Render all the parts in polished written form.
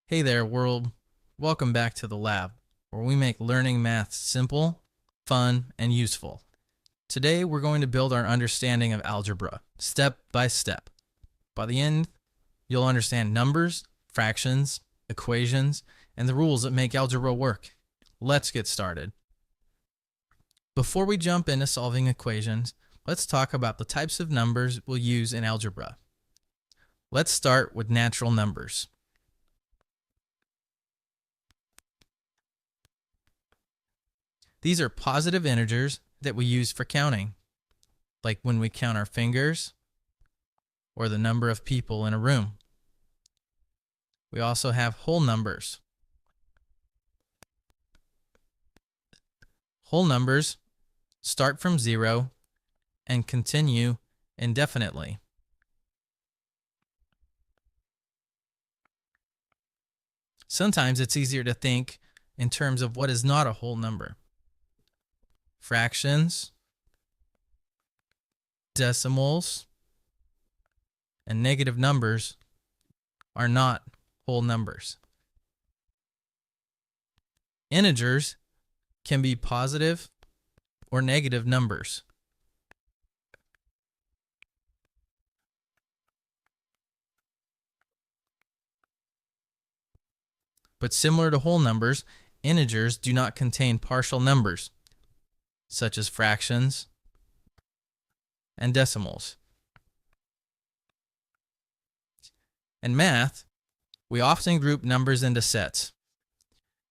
Hey there, world. Welcome back to the lab, where we make learning math simple, fun, and useful. Today, we're going to build our understanding of algebra, step by step. By the end, you'll understand numbers, fractions, equations, and the rules that make algebra work. Let's get started. Before we jump into solving equations, let's talk about the types of numbers we'll use in algebra. Let's start with natural numbers. These are positive integers that we use for counting, like when we count our fingers or the number of people in a room. We also have whole numbers. Whole numbers start from 0 and continue indefinitely. Sometimes it's easier to think in terms of what is not a whole number. Fractions, decimals, and negative numbers are not whole numbers. Integers can be positive or negative numbers. But similar to whole numbers, integers do not contain partial numbers, such as fractions and decimals. In math, we often group numbers into sets,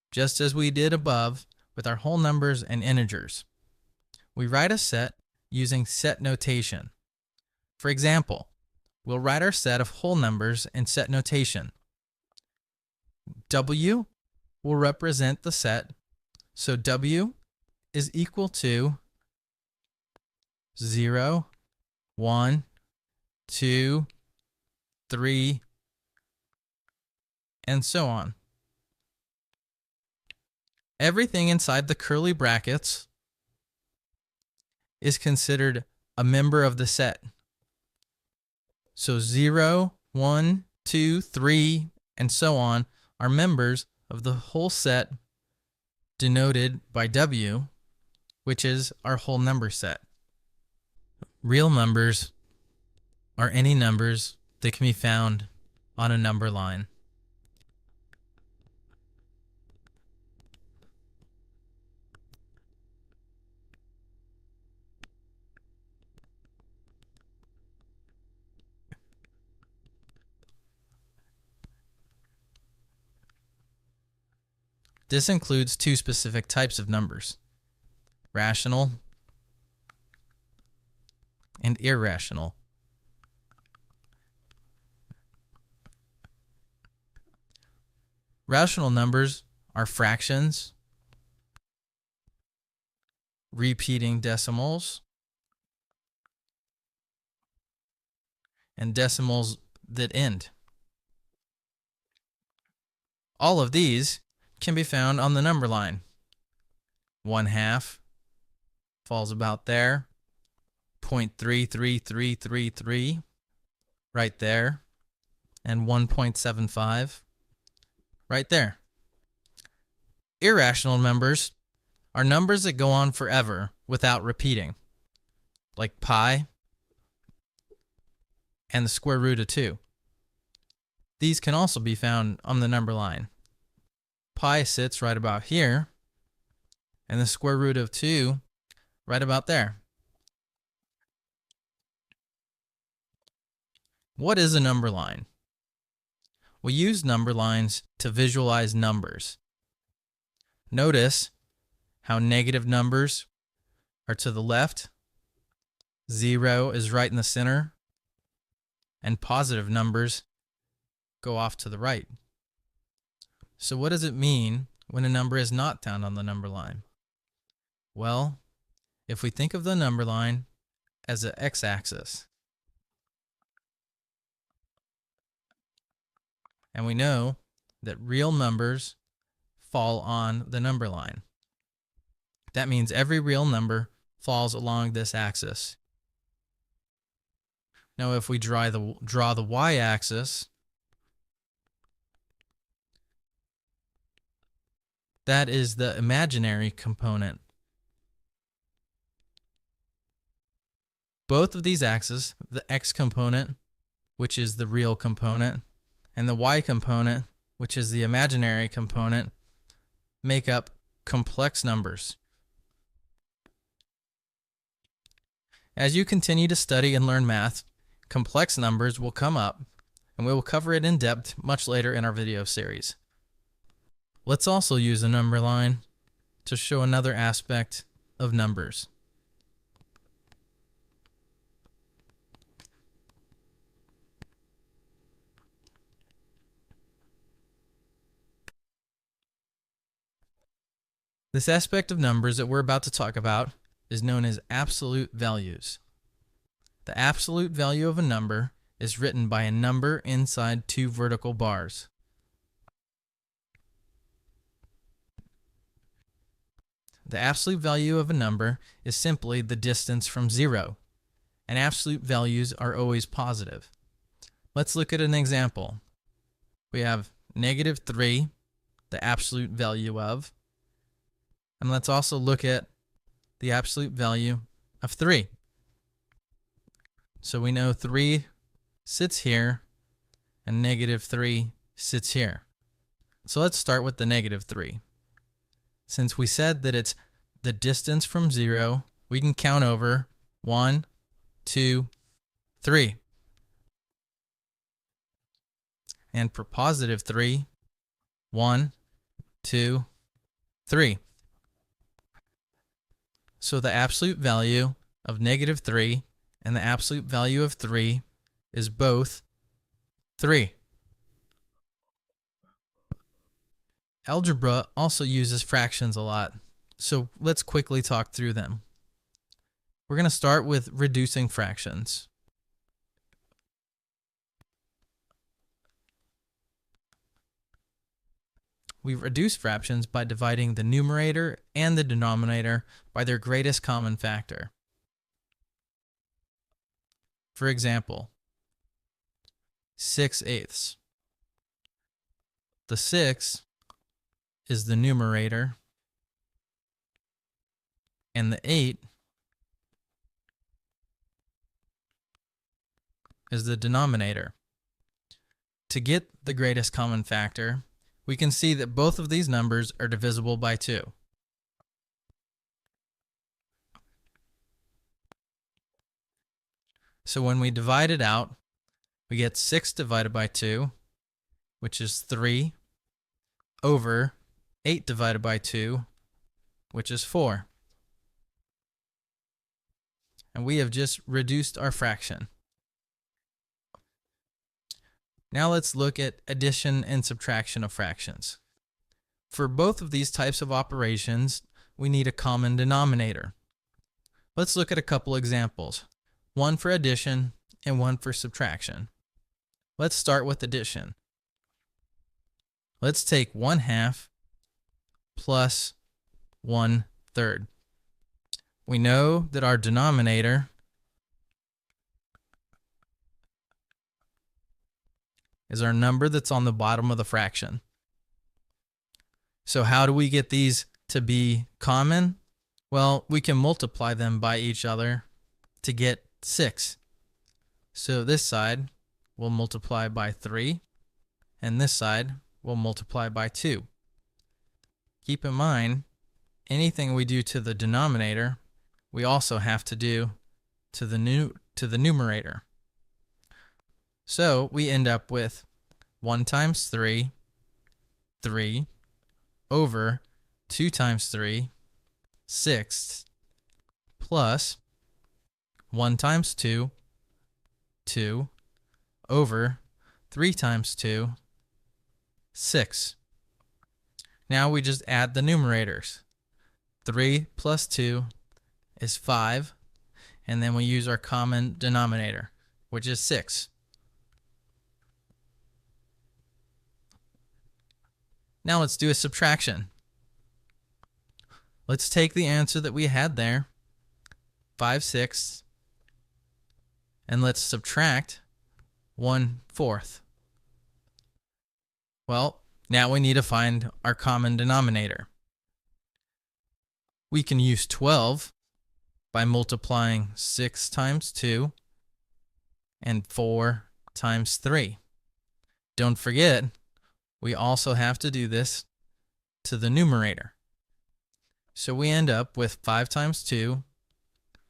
just as we did above with our whole numbers and integers. We write a set using set notation. For example, we'll write our set of whole numbers in set notation. W will represent the set, so W is equal to 0, 1, 2, 3, and so on. Everything inside the curly brackets is considered a member of the set. So 0, 1, 2, 3, and so on are members of the whole set denoted by W, which is our whole number set. Real numbers are any numbers that can be found on a number line. This includes two specific types of numbers: rational and irrational. Rational numbers are fractions, repeating decimals, and decimals that end. All of these can be found on the number line. 1/2 falls about there. 0.33333 right there, and 1.75 right there. Irrational numbers are numbers that go on forever without repeating, like pi and the square root of 2. These can also be found on the number line. Pi sits right about here, and the square root of 2 right about there. What is a number line? We use number lines to visualize numbers. Notice how negative numbers are to the left, 0 is right in the center, and positive numbers go off to the right. So what does it mean when a number is not found on the number line? Well, if we think of the number line as an x-axis, and we know that real numbers fall on the number line. That means every real number falls along this axis. Now if we draw the y-axis, that is the imaginary component. Both of these axes, the x component, which is the real component, and the y component, which is the imaginary component, make up complex numbers. As you continue to study and learn math, complex numbers will come up, and we will cover it in depth much later in our video series. Let's also use a number line to show another aspect of numbers. This aspect of numbers that we're about to talk about is known as absolute values. The absolute value of a number is written by a number inside two vertical bars. The absolute value of a number is simply the distance from zero, and absolute values are always positive. Let's look at an example. We have -3, the absolute value of, and let's also look at the absolute value of 3. So we know 3 sits here and -3 sits here. So let's start with the -3. Since we said that it's the distance from 0, we can count over 1, 2, 3. And for +3, 1, 2, 3. So the absolute value of -3 and the absolute value of 3 is both 3. Algebra also uses fractions a lot, so let's quickly talk through them. We're going to start with reducing fractions. We reduce fractions by dividing the numerator and the denominator by their greatest common factor. For example, 6/8. The 6 is the numerator, and the 8 is the denominator. To get the greatest common factor, we can see that both of these numbers are divisible by 2. So when we divide it out, we get 6 divided by 2, which is 3, over 8 divided by 2, which is 4. And we have just reduced our fraction. Now let's look at addition and subtraction of fractions. For both of these types of operations, we need a common denominator. Let's look at a couple examples, one for addition and one for subtraction. Let's start with addition. Let's take 1/2 plus 1/3. We know that our denominator is our number that's on the bottom of the fraction. So how do we get these to be common? Well, we can multiply them by each other to get 6. So this side will multiply by 3, and this side will multiply by 2. Keep in mind, anything we do to the denominator, we also have to do to the numerator. So we end up with 1 times 3, 3, over 2 times 3, 6, plus 1 times 2, 2, over 3 times 2, 6. Now we just add the numerators. 3 plus 2 is 5, and then we use our common denominator, which is 6. Now let's do a subtraction. Let's take the answer that we had there, 5/6, And let's subtract 1/4. Well, now we need to find our common denominator. We can use 12 by multiplying 6 times 2 and 4 times 3. Don't forget, we also have to do this to the numerator. So we end up with 5 times 2,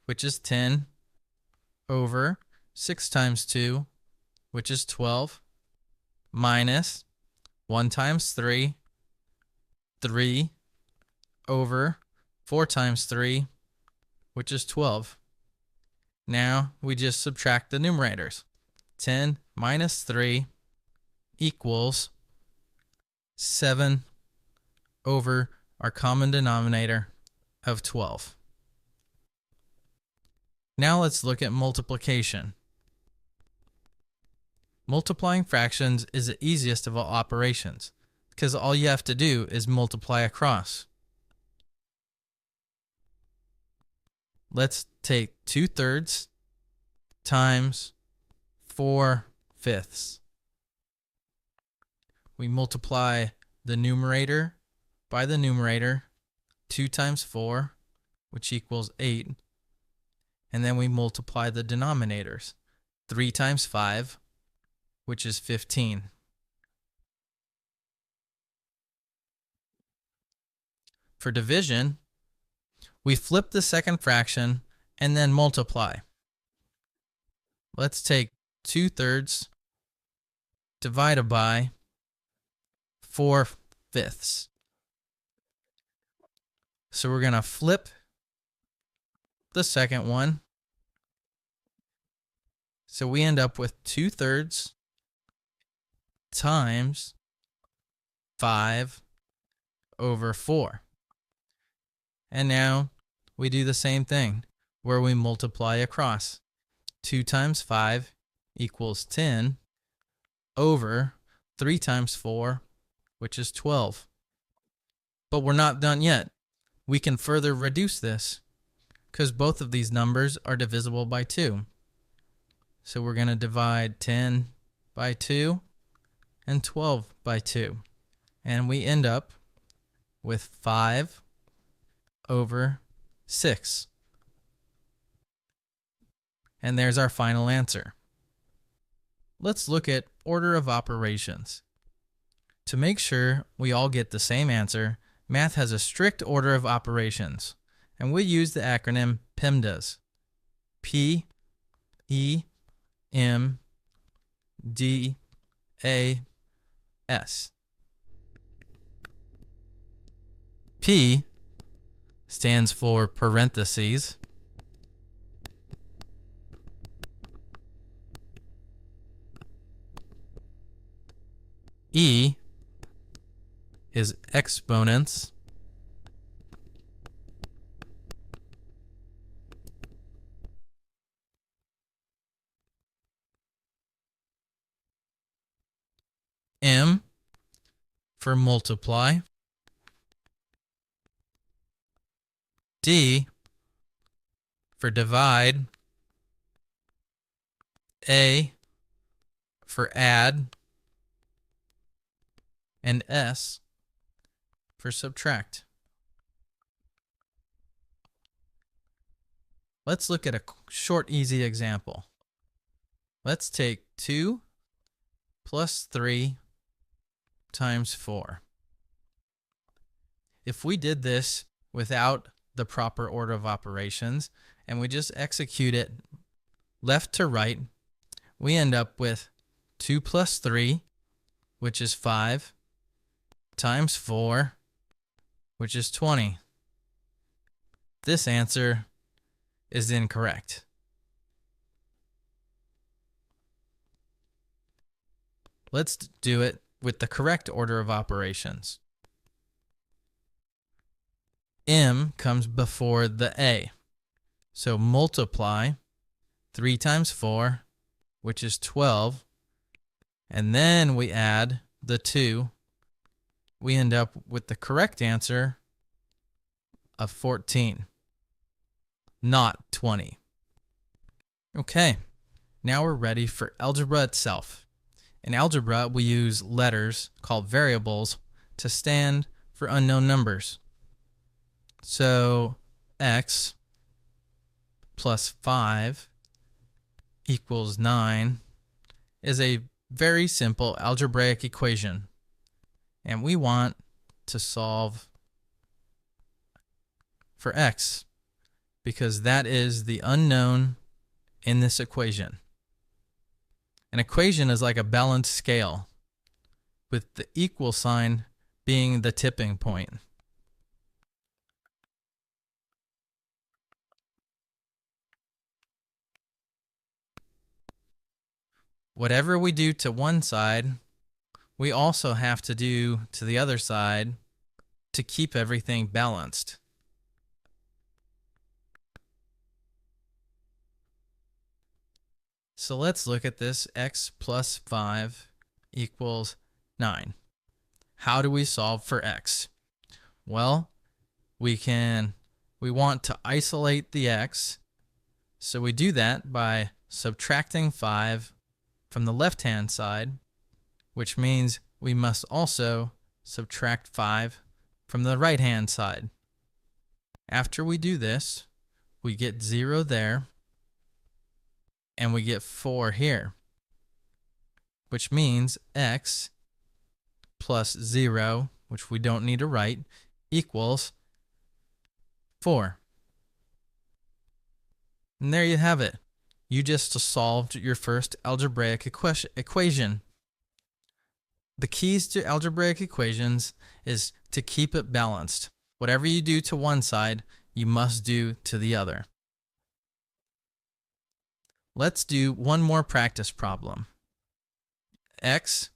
which is 10, over 6 times 2, which is 12, minus 1 times 3, 3, over 4 times 3, which is 12. Now we just subtract the numerators. 10 minus 3 equals 7 over our common denominator of 12. Now let's look at multiplication. Multiplying fractions is the easiest of all operations because all you have to do is multiply across. Let's take 2/3 times 4/5. We multiply the numerator by the numerator, 2 times 4, which equals 8. And then we multiply the denominators, 3 times 5, which is 15. For division, we flip the second fraction and then multiply. Let's take 2/3 divided by 4/5. So we're going to flip the second one. So we end up with 2/3 times 5 over 4. And now we do the same thing where we multiply across. 2 times 5 equals 10 over 3 times 4, which is 12. But we're not done yet. We can further reduce this because both of these numbers are divisible by 2. So we're going to divide 10 by 2 and 12 by 2. And we end up with 5 over 6. And there's our final answer. Let's look at order of operations. To make sure we all get the same answer, math has a strict order of operations, and we use the acronym PEMDAS. P, E, M, D, A, S. P stands for parentheses. E is exponents. M for multiply. D for divide. A for add. And S for subtract. Let's look at a short, easy example. Let's take 2 plus 3 times 4. If we did this without the proper order of operations and we just execute it left to right, we end up with 2 plus 3, which is 5, times 4, which is 20. This answer is incorrect. Let's do it with the correct order of operations. M comes before the A. So multiply 3 times 4, which is 12, and then we add the 2. We end up with the correct answer of 14, not 20. Okay, Now we're ready for algebra itself. In algebra, we use letters called variables to stand for unknown numbers. So x plus 5 equals 9 is a very simple algebraic equation. And we want to solve for x because that is the unknown in this equation. An equation is like a balanced scale, with the equal sign being the tipping point. Whatever we do to one side, we also have to do to the other side to keep everything balanced. So let's look at this. X plus 5 equals 9. How do we solve for x? Well, we want to isolate the x, so we do that by subtracting 5 from the left-hand side, which means we must also subtract 5 from the right-hand side. After we do this, we get 0 there, and we get 4 here, which means x plus 0, which we don't need to write, equals 4. And there you have it. You just solved your first algebraic equation. The keys to algebraic equations is to keep it balanced. Whatever you do to one side, you must do to the other. Let's do one more practice problem. X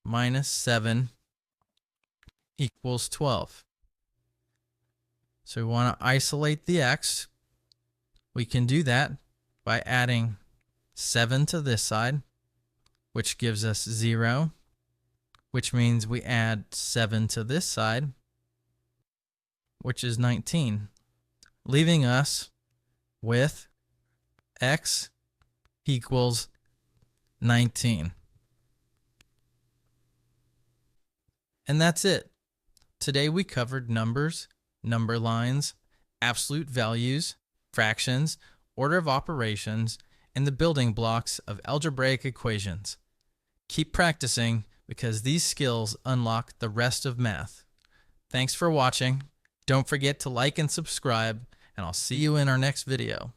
minus 7 equals 12. So we want to isolate the x. We can do that by adding 7 to this side, which gives us 0, which means we add 7 to this side, which is 19, leaving us with x equals 19. And that's it. Today we covered numbers, number lines, absolute values, fractions, order of operations, and the building blocks of algebraic equations. Keep practicing because these skills unlock the rest of math. Thanks for watching. Don't forget to like and subscribe, and I'll see you in our next video.